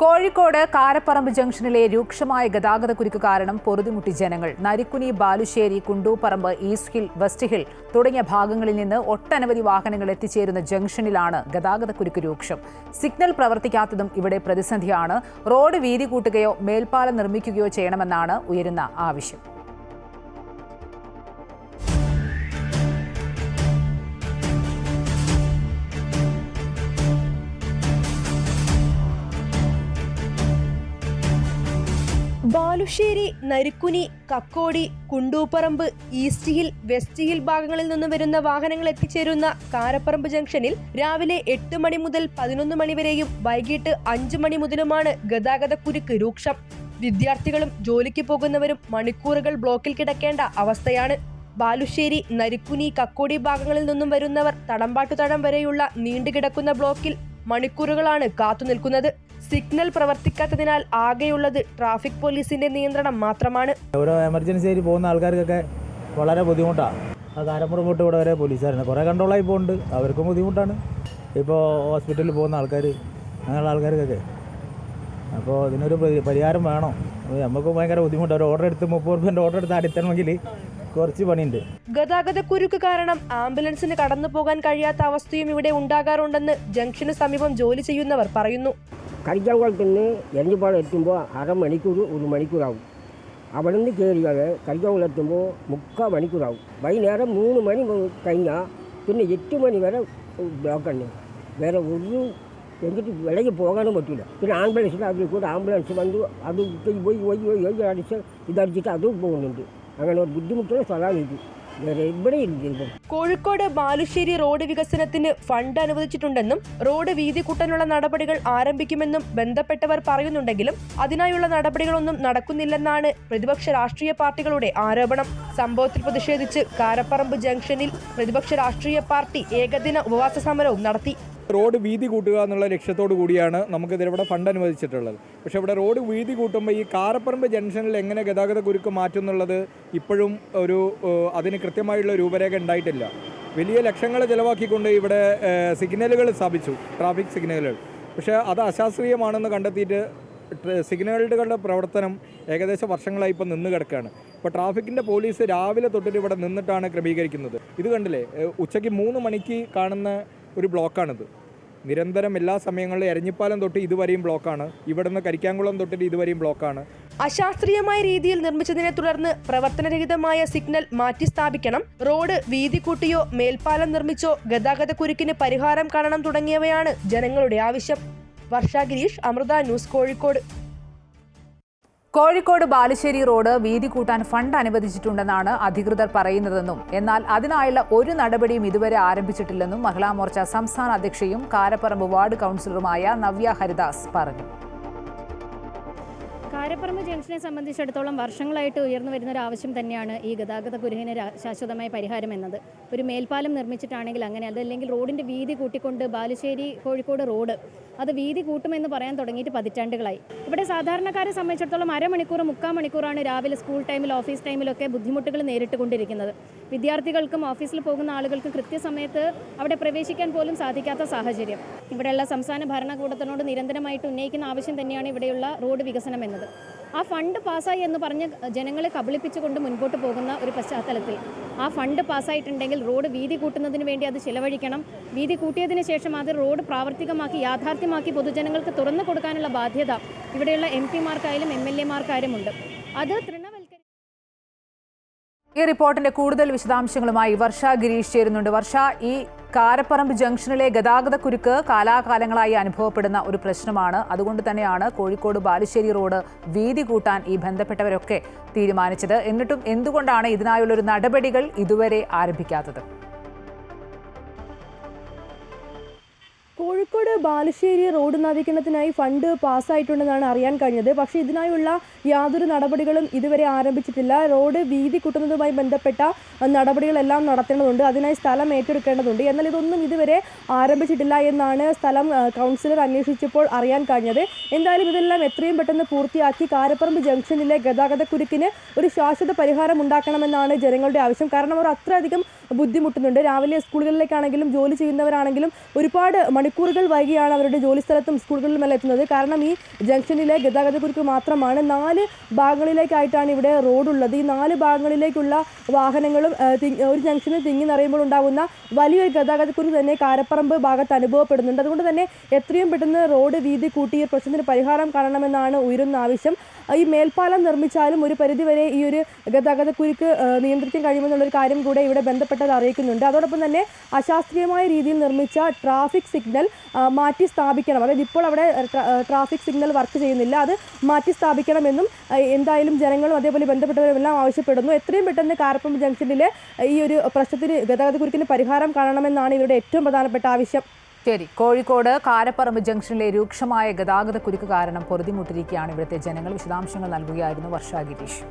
കോഴിക്കോട് കാരപ്പറമ്പ് ജംഗ്ഷനിലെ രൂക്ഷമായ ഗതാഗതക്കുരുക്ക് കാരണം പൊറുതിമുട്ടി ജനങ്ങൾ. Narikkuni, Balussery, Kundupparamba, East Hill, West Hill തുടങ്ങിയ ഭാഗങ്ങളിൽ നിന്ന് ഒട്ടനവധി വാഹനങ്ങൾ എത്തിച്ചേരുന്ന ജംഗ്ഷനിലാണ് ഗതാഗതക്കുരുക്ക് രൂക്ഷം. സിഗ്നൽ പ്രവർത്തിക്കാത്തതും ഇവിടെ പ്രതിസന്ധിയാണ്. റോഡ് വീതി കൂട്ടുകയോ മേൽപ്പാലം നിർമ്മിക്കുകയോ ചെയ്യണമെന്നാണ് ഉയരുന്ന ആവശ്യം. Balussery, Narikkuni, Kakkodi, Kundupparamba, East Hill, West Hill ഭാഗങ്ങളിൽ നിന്നും വരുന്ന വാഹനങ്ങൾ എത്തിച്ചേരുന്ന കാരപ്പറമ്പ് ജംഗ്ഷനിൽ രാവിലെ 8 മണി മുതൽ 11 മണി വരെയും വൈകിട്ട് 5 മണി മുതലുമാണ് ഗതാഗതക്കുരുക്ക് രൂക്ഷം. വിദ്യാർത്ഥികളും ജോലിക്ക് പോകുന്നവരും മണിക്കൂറുകൾ ബ്ലോക്കിൽ കിടക്കേണ്ട അവസ്ഥയാണ്. ബാലുശ്ശേരി, നരിക്കുനി, കക്കോടി ഭാഗങ്ങളിൽ നിന്നും വരുന്നവർ തടമ്പാട്ടുതടം വരെയുള്ള നീണ്ടുകിടക്കുന്ന ബ്ലോക്കിൽ മണിക്കൂറുകളാണ് കാത്തുനിൽക്കുന്നത്. സിഗ്നൽ പ്രവർത്തിക്കാത്തതിനാൽ ആകെയുള്ളത് ട്രാഫിക് പോലീസിന്റെ നിയന്ത്രണം മാത്രമാണ്. ഓരോ എമർജൻസി ആയിട്ട് പോകുന്ന ആൾക്കാർക്കൊക്കെ വളരെ ബുദ്ധിമുട്ടാണ്. അത് കാരപ്പുറം തൊട്ട് ഇവിടെ വരെ പോലീസുകാരാണ്. കുറേ കൺട്രോളായി പോകുന്നുണ്ട്, അവർക്കും ബുദ്ധിമുട്ടാണ്. ഇപ്പോൾ ഹോസ്പിറ്റലിൽ പോകുന്ന ആൾക്കാർ, അങ്ങനെയുള്ള ആൾക്കാർക്കൊക്കെ. അപ്പോൾ ഇതിനൊരു പരിഹാരം വേണം. നമുക്ക് ഭയങ്കര ബുദ്ധിമുട്ടാണ്. ഒരു ഓർഡർ എടുത്ത് 30 രൂപേൻ്റെ ഓർഡർ എടുത്ത് അടിത്തണമെങ്കിൽ കുറച്ച് പണിയുണ്ട്. ഗതാഗതക്കുരുക്ക് കാരണം ആംബുലൻസിന് കടന്നു പോകാൻ കഴിയാത്ത അവസ്ഥയും ഇവിടെ ഉണ്ടാകാറുണ്ടെന്ന് ജംഗ്ഷന് സമീപം ജോലി ചെയ്യുന്നവർ പറയുന്നു. കരിക്കാംകുളത്ത് നിന്ന് എരഞ്ഞിപ്പാട് എത്തുമ്പോൾ അരമണിക്കൂർ 1 മണിക്കൂറാവും. അവിടെ നിന്ന് കയറിയാൽ കരിക്കാംകുളം എത്തുമ്പോൾ 3/4 മണിക്കൂറാവും. വൈകുന്നേരം 3 മണി കഴിഞ്ഞാൽ പിന്നെ 8 മണി വരെ ബ്ലോക്കാണ്. വേറെ ഒരു എന്നിട്ട് വിലയ്ക്ക് പോകാനും പറ്റില്ല. പിന്നെ ആംബുലൻസിൽ അതിൽ കൂടെ ആംബുലൻസ് വന്നു അത് പോയി അടിച്ച് ഇതടിച്ചിട്ട് അതും പോകുന്നുണ്ട്. അങ്ങനെ ഒരു ബുദ്ധിമുട്ടുള്ള സ്ഥലമാണ് ഇത്. കോഴിക്കോട് ബാലുശ്ശേരി റോഡ് വികസനത്തിന് ഫണ്ട് അനുവദിച്ചിട്ടുണ്ടെന്നും റോഡ് വീതി കൂട്ടാനുള്ള നടപടികൾ ആരംഭിക്കുമെന്നും ബന്ധപ്പെട്ടവർ പറയുന്നുണ്ടെങ്കിലും അതിനായുള്ള നടപടികളൊന്നും നടക്കുന്നില്ലെന്നാണ് പ്രതിപക്ഷ രാഷ്ട്രീയ പാർട്ടികളുടെ ആരോപണം. സംഭവത്തിൽ പ്രതിഷേധിച്ച് കാരപ്പറമ്പ് ജംഗ്ഷനിൽ പ്രതിപക്ഷ രാഷ്ട്രീയ പാർട്ടി ഏകദിന ഉപവാസ സമരവും നടത്തി. റോഡ് വീതി കൂട്ടുക എന്നുള്ള ലക്ഷ്യത്തോടു കൂടിയാണ് നമുക്കിതിവിടെ ഫണ്ട് അനുവദിച്ചിട്ടുള്ളത്. പക്ഷേ ഇവിടെ റോഡ് വീതി കൂട്ടുമ്പോൾ ഈ കാരപ്പറമ്പ് ജംഗ്ഷനിൽ എങ്ങനെ ഗതാഗത കുരുക്ക് മാറ്റുന്നുള്ളത് ഇപ്പോഴും അതിന് കൃത്യമായുള്ള രൂപരേഖ ഉണ്ടായിട്ടില്ല. വലിയ ലക്ഷങ്ങൾ ചിലവാക്കിക്കൊണ്ട് ഇവിടെ സിഗ്നലുകൾ സ്ഥാപിച്ചു, ട്രാഫിക് സിഗ്നലുകൾ. പക്ഷേ അത് അശാസ്ത്രീയമാണെന്ന് കണ്ടെത്തിയിട്ട് സിഗ്നലുകളുടെ പ്രവർത്തനം ഏകദേശം വർഷങ്ങളായി ഇപ്പോൾ നിന്ന് കിടക്കുകയാണ്. ഇപ്പോൾ ട്രാഫിക്കിൻ്റെ പോലീസ് രാവിലെ തൊട്ടിട്ട് ഇവിടെ നിന്നിട്ടാണ് ക്രമീകരിക്കുന്നത്. ഇത് കണ്ടില്ലേ, ഉച്ചയ്ക്ക് 3 മണിക്ക് കാണുന്ന ഒരു ബ്ലോക്കാണിത്. നിരന്തരം എല്ലാ സമയങ്ങളിലും എരഞ്ഞിപ്പാലം തൊട്ട് ഇതുവരെയും ബ്ലോക്കാണ്. ഇവിടുന്ന് കരിക്കാംകുളം തൊട്ടിട്ട് ഇതുവരെയും ബ്ലോക്കാണ്. അശാസ്ത്രീയമായ രീതിയിൽ നിർമ്മിച്ചതിനെ തുടർന്ന് പ്രവർത്തനരഹിതമായ സിഗ്നൽ മാറ്റി സ്ഥാപിക്കണം, റോഡ് വീതി കൂട്ടിയോ മേൽപ്പാലം നിർമ്മിച്ചോ ഗതാഗതക്കുരുക്കിന് പരിഹാരം കാണണം തുടങ്ങിയവയാണ് ജനങ്ങളുടെ ആവശ്യം. വർഷ ഗിരീഷ്, അമൃത ന്യൂസ്, കോഴിക്കോട്. കോഴിക്കോട് ബാലുശ്ശേരി റോഡ് വീതി കൂട്ടാൻ ഫണ്ട് അനുവദിച്ചിട്ടുണ്ടെന്നാണ് അധികൃതർ പറയുന്നതെന്നും എന്നാൽ അതിനായുള്ള ഒരു നടപടിയും ഇതുവരെ ആരംഭിച്ചിട്ടില്ലെന്നും മഹിളാ മോർച്ച സംസ്ഥാന അധ്യക്ഷയും കാരപ്പറമ്പ് വാർഡ് കൗൺസിലറുമായ നവ്യ ഹരിദാസ് പറഞ്ഞു. കാരപ്പറമ്പ് ജംഗ്ഷനെ സംബന്ധിച്ചിടത്തോളം വർഷങ്ങളായിട്ട് ഉയർന്നു വരുന്ന ഒരു ആവശ്യം തന്നെയാണ് ഈ ഗതാഗത കുരുക്കിന് ശാശ്വതമായ പരിഹാരം എന്നത്. ഒരു മേൽപ്പാലം നിർമ്മിച്ചിട്ടാണെങ്കിൽ അങ്ങനെ, അതല്ലെങ്കിൽ റോഡിൻ്റെ വീതി കൂട്ടിക്കൊണ്ട് ബാലുശ്ശേരി കോഴിക്കോട് റോഡ് അത് വീതി കൂട്ടുമെന്ന് പറയാൻ തുടങ്ങിയിട്ട് പതിറ്റാണ്ടുകളായി. ഇവിടെ സാധാരണക്കാരെ സംബന്ധിച്ചിടത്തോളം അരമണിക്കൂർ 3/4 മണിക്കൂറാണ് രാവിലെ സ്കൂൾ ടൈമിൽ, ഓഫീസ് ടൈമിലൊക്കെ ബുദ്ധിമുട്ടുകൾ നേരിട്ടുകൊണ്ടിരിക്കുന്നത്. വിദ്യാർത്ഥികൾക്കും ഓഫീസിൽ പോകുന്ന ആളുകൾക്കും കൃത്യസമയത്ത് അവിടെ പ്രവേശിക്കാൻ പോലും സാധിക്കാത്ത സാഹചര്യം. ഇവിടെയുള്ള സംസ്ഥാന ഭരണകൂടത്തിനോട് നിരന്തരമായിട്ട് ഉന്നയിക്കുന്ന ആവശ്യം തന്നെയാണ് ഇവിടെയുള്ള റോഡ് വികസനം എന്നത്. ആ ഫണ്ട് പാസ്സായി എന്ന് പറഞ്ഞ് ജനങ്ങളെ കബളിപ്പിച്ചുകൊണ്ട് മുൻപോട്ട് പോകുന്ന ഒരു പശ്ചാത്തലത്തിൽ ആ ഫണ്ട് പാസ്സായിട്ടുണ്ടെങ്കിൽ റോഡ് വീതി കൂട്ടുന്നതിന് വേണ്ടി അത് ചിലവഴിക്കണം. വീതി കൂട്ടിയതിന് ശേഷം അത് റോഡ് പ്രാവർത്തികമാക്കി യാഥാർത്ഥ്യമാക്കി പൊതുജനങ്ങൾക്ക് തുറന്നു കൊടുക്കാനുള്ള ബാധ്യത ഇവിടെയുള്ള MP-മാർക്കായാലും MLA-മാർക്കായാലും ഉണ്ട്. അത് ഈ റിപ്പോർട്ടിന്റെ കൂടുതൽ വിശദാംശങ്ങളുമായി വർഷ ഗിരീഷ് ചേരുന്നുണ്ട്. വർഷ, ഈ കാരപ്പറമ്പ് ജംഗ്ഷനിലെ ഗതാഗതക്കുരുക്ക് കാലാകാലങ്ങളായി അനുഭവപ്പെടുന്ന ഒരു പ്രശ്നമാണ്. അതുകൊണ്ട് തന്നെയാണ് കോഴിക്കോട് ബാലുശ്ശേരി റോഡ് വീതി കൂട്ടാൻ ഈ ബന്ധപ്പെട്ടവരൊക്കെ തീരുമാനിച്ചത്. എന്നിട്ടും എന്തുകൊണ്ടാണ് ഇതിനായുള്ളൊരു നടപടികൾ ഇതുവരെ ആരംഭിക്കാത്തത്? കോഴിക്കോട് ബാലുശ്ശേരി റോഡ് നവീകരണത്തിനായി ഫണ്ട് പാസ്സായിട്ടുണ്ടെന്നാണ് അറിയാൻ കഴിഞ്ഞത്. പക്ഷേ ഇതിനായുള്ള യാതൊരു നടപടികളും ഇതുവരെ ആരംഭിച്ചിട്ടില്ല. റോഡ് വീതി കൂട്ടുന്നതുമായി ബന്ധപ്പെട്ട നടപടികളെല്ലാം നടത്തേണ്ടതുണ്ട്, അതിനായി സ്ഥലം ഏറ്റെടുക്കേണ്ടതുണ്ട്. എന്നാൽ ഇതൊന്നും ഇതുവരെ ആരംഭിച്ചിട്ടില്ല എന്നാണ് സ്ഥലം കൗൺസിലർ അന്വേഷിച്ചപ്പോൾ അറിയാൻ കഴിഞ്ഞത്. എന്തായാലും ഇതെല്ലാം എത്രയും പെട്ടെന്ന് പൂർത്തിയാക്കി കാരപ്പറമ്പ് ജംഗ്ഷനിലെ ഗതാഗതക്കുരുക്കിന് ഒരു ശാശ്വത പരിഹാരം ഉണ്ടാക്കണമെന്നാണ് ജനങ്ങളുടെ ആവശ്യം. കാരണം അവർ അത്രയധികം ബുദ്ധിമുട്ടുന്നുണ്ട്. രാവിലെ സ്കൂളുകളിലേക്കാണെങ്കിലും ജോലി ചെയ്യുന്നവരാണെങ്കിലും ഒരുപാട് മണിക്കൂർ മണിക്കൂറുകൾ വൈകിയാണ് അവരുടെ ജോലിസ്ഥലത്തും സ്കൂളുകളിലുമെല്ലാം എത്തുന്നത്. കാരണം ഈ ജംഗ്ഷനിലെ ഗതാഗതക്കുരുക്ക് മാത്രമാണ് 4 ഭാഗങ്ങളിലേക്കായിട്ടാണ് ഇവിടെ റോഡുള്ളത്. ഈ 4 ഭാഗങ്ങളിലേക്കുള്ള വാഹനങ്ങളും ഒരു ജംഗ്ഷനിൽ തിങ്ങി നിറയുമ്പോൾ ഉണ്ടാകുന്ന വലിയൊരു ഗതാഗതക്കുരുക്ക് തന്നെ കാരപ്പറമ്പ് ഭാഗത്ത് അനുഭവപ്പെടുന്നുണ്ട്. അതുകൊണ്ട് തന്നെ എത്രയും പെട്ടെന്ന് റോഡ് വീതി കൂട്ടി ഈ പ്രശ്നത്തിന് പരിഹാരം കാണണമെന്നാണ് ഉയരുന്ന ആവശ്യം. ഈ മേൽപ്പാലം നിർമ്മിച്ചാലും ഒരു പരിധിവരെ ഈ ഒരു ഗതാഗതക്കുരുക്ക് നിയന്ത്രിക്കാൻ കഴിയുമെന്നുള്ളൊരു കാര്യം കൂടെ ഇവിടെ ബന്ധപ്പെട്ടത് അറിയിക്കുന്നുണ്ട്. അതോടൊപ്പം തന്നെ അശാസ്ത്രീയമായ രീതിയിൽ നിർമ്മിച്ച ട്രാഫിക് സിഗ്നൽ മാറ്റി സ്ഥാപിക്കണം. അതായത് ഇപ്പോൾ അവിടെ ട്രാഫിക് സിഗ്നൽ വർക്ക് ചെയ്യുന്നില്ല, അത് മാറ്റി സ്ഥാപിക്കണമെന്നും എന്തായാലും ജനങ്ങളും അതേപോലെ ബന്ധപ്പെട്ടവരെല്ലാം ആവശ്യപ്പെടുന്നു. എത്രയും പെട്ടെന്ന് കാരപ്പറമ്പ് ജംഗ്ഷനിലെ ഈ ഒരു പ്രശ്നത്തിന് ഗതാഗതക്കുരുക്കിന് പരിഹാരം കാണണമെന്നാണ് ഇവരുടെ ഏറ്റവും പ്രധാനപ്പെട്ട ആവശ്യം. ശരി, കോഴിക്കോട് കാരപ്പറമ്പ് ജംഗ്ഷനിലെ രൂക്ഷമായ ഗതാഗതക്കുരുക്ക് കാരണം പൊറുതിമുട്ടിരിക്കുകയാണ് ഇവിടുത്തെ ജനങ്ങൾ. വിശദാംശങ്ങൾ നൽകുകയായിരുന്നു വർഷ ഗിരീഷ്.